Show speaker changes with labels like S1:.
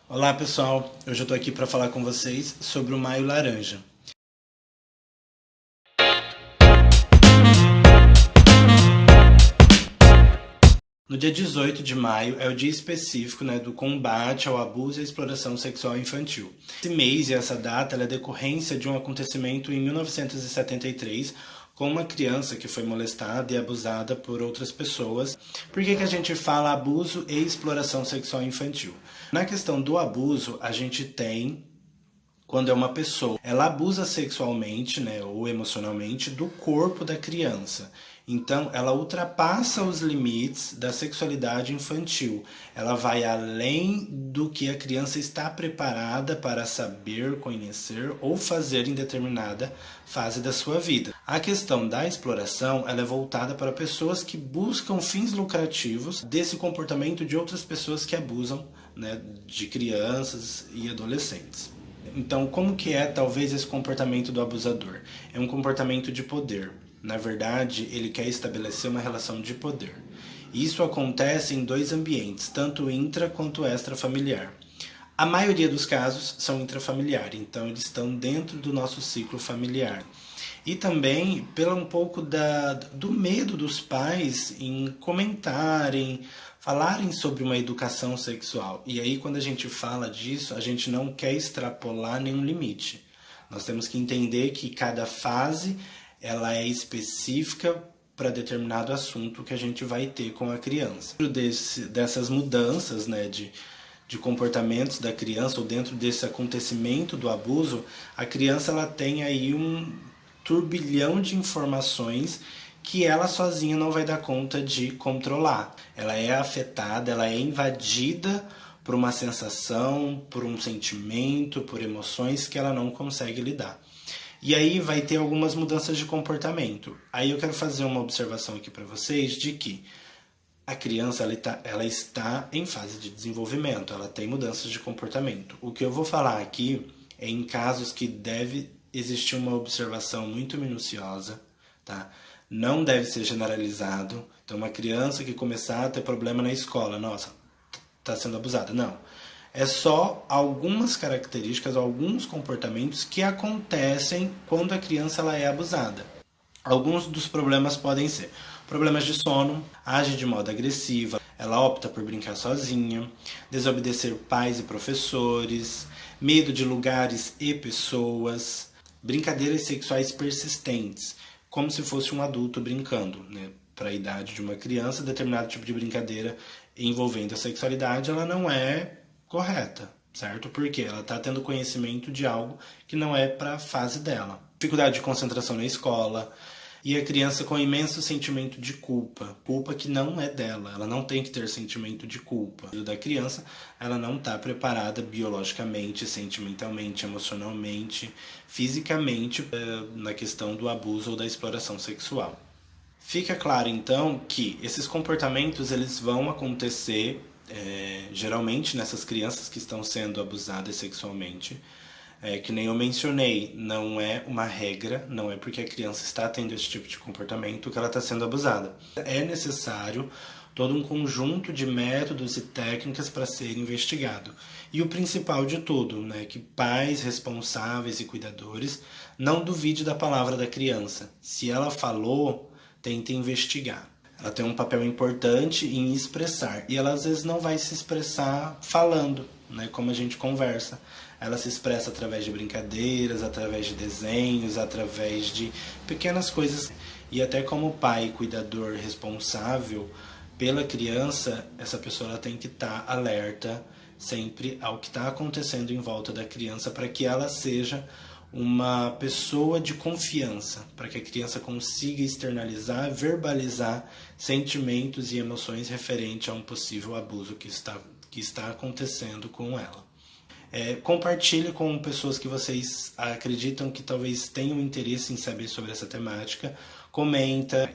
S1: Olá pessoal, hoje eu estou aqui para falar com vocês sobre o Maio Laranja. No dia 18 de maio é o dia específico, do combate ao abuso e à exploração sexual infantil. Esse mês e essa data é decorrência de um acontecimento em 1973 com uma criança que foi molestada e abusada por outras pessoas. Por que a gente fala abuso e exploração sexual infantil? Na questão do abuso, a gente tem quando é uma pessoa, ela abusa sexualmente, ou emocionalmente do corpo da criança. Então, ela ultrapassa os limites da sexualidade infantil. Ela vai além do que a criança está preparada para saber, conhecer ou fazer em determinada fase da sua vida. A questão da exploração, ela é voltada para pessoas que buscam fins lucrativos desse comportamento de outras pessoas que abusam, de crianças e adolescentes. Então, como que é talvez esse comportamento do abusador? É um comportamento de poder. Na verdade, ele quer estabelecer uma relação de poder. Isso acontece em dois ambientes, tanto intra quanto extrafamiliar. A maioria dos casos são intrafamiliar, então eles estão dentro do nosso ciclo familiar. E também pelo um pouco do medo dos pais em comentarem, falarem sobre uma educação sexual. E aí quando a gente fala disso, a gente não quer extrapolar nenhum limite. Nós temos que entender que cada fase ela é específica para determinado assunto que a gente vai ter com a criança. Dentro dessas mudanças, de comportamentos da criança, ou dentro desse acontecimento do abuso, a criança ela tem aí um turbilhão de informações que ela sozinha não vai dar conta de controlar. Ela é afetada, ela é invadida por uma sensação, por um sentimento, por emoções que ela não consegue lidar. E aí vai ter algumas mudanças de comportamento. Aí eu quero fazer uma observação aqui para vocês de que a criança ela está em fase de desenvolvimento, ela tem mudanças de comportamento. O que eu vou falar aqui é em casos que deve existir uma observação muito minuciosa, tá? Não deve ser generalizado. Então, uma criança que começar a ter problema na escola, nossa, está sendo abusada. Não. É só algumas características, alguns comportamentos que acontecem quando a criança ela é abusada. Alguns dos problemas podem ser problemas de sono, age de modo agressivo, ela opta por brincar sozinha, desobedecer pais e professores, medo de lugares e pessoas, brincadeiras sexuais persistentes, como se fosse um adulto brincando, Para a idade de uma criança, determinado tipo de brincadeira envolvendo a sexualidade, ela não é correta, certo? Porque ela está tendo conhecimento de algo que não é para a fase dela. Dificuldade de concentração na escola, e a criança com imenso sentimento de culpa. Culpa que não é dela. Ela não tem que ter sentimento de culpa. Da criança, ela não está preparada biologicamente, sentimentalmente, emocionalmente, fisicamente na questão do abuso ou da exploração sexual. Fica claro, então, que esses comportamentos eles vão acontecer geralmente nessas crianças que estão sendo abusadas sexualmente. Que nem eu mencionei, não é uma regra, não é porque a criança está tendo esse tipo de comportamento que ela está sendo abusada. É necessário todo um conjunto de métodos e técnicas para ser investigado. E o principal de tudo, que pais responsáveis e cuidadores não duvide da palavra da criança. Se ela falou, tente investigar. Ela tem um papel importante em expressar. E ela às vezes não vai se expressar falando, como a gente conversa. Ela se expressa através de brincadeiras, através de desenhos, através de pequenas coisas. E até como pai, cuidador responsável pela criança, essa pessoa ela tem que estar alerta sempre ao que está acontecendo em volta da criança para que ela seja uma pessoa de confiança, para que a criança consiga externalizar, verbalizar sentimentos e emoções referente a um possível abuso que está acontecendo com ela. Compartilhe com pessoas que vocês acreditam que talvez tenham interesse em saber sobre essa temática. Comenta.